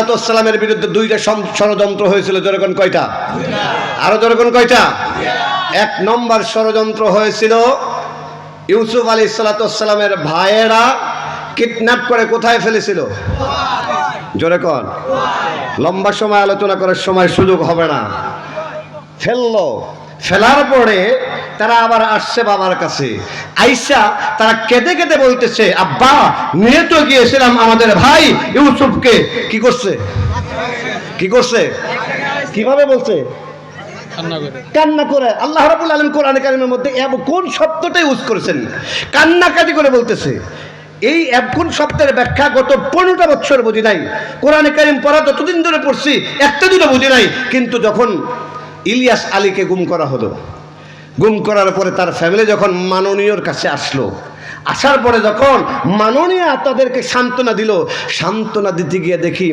আলাইহিসসালামের বিরুদ্ধে দুইটা ষড়যন্ত্র হয়েছিল। যেরকম কয়টা? আরো যেরকম কয়টা? এক নম্বর ষড়যন্ত্র হয়েছিল ইউসুফ আলাইহিসসালামের ভাইয়েরা কিডন্যাপ করে কোথায় ফেলেছিল? জোরে কোন। লম্বা সময় আলোচনা করার সময় সুযোগ হবে না। ফেললো, ফেলার পরে তারা আবার আসছে বাবার কাছে। আইসা তারা কেঁদে কেঁদে বলতেছে, আব্বা নিয়ে তো গিয়েছিলাম আমাদের ভাই ইউসুফকে। কি করছে? কি করছে? কিভাবে বলছে? কান্না করে। আল্লাহ রাব্বুল আলামিন কোরআনে কারীমের মধ্যে কোন শব্দটা ইউজ করেছেন? কান্নাকাটি করে বলতেছে। এই কোন শব্দের ব্যাখ্যা গত 15টা বছর বুঝি নাই। কোরআনে কারীম পড়া যতদিন ধরে পড়ছি একটা দুটো বুঝি নাই। কিন্তু যখন ইলিয়াস আলীকে গুম করা হলো, গুম করার পরে তার ফ্যামিলি যখন মাননীয়র কাছে আসলো, আসার পরে যখন মাননীয় তাদেরকে সান্ত্বনা দিল, সান্ত্বনা দিতে গিয়ে দেখি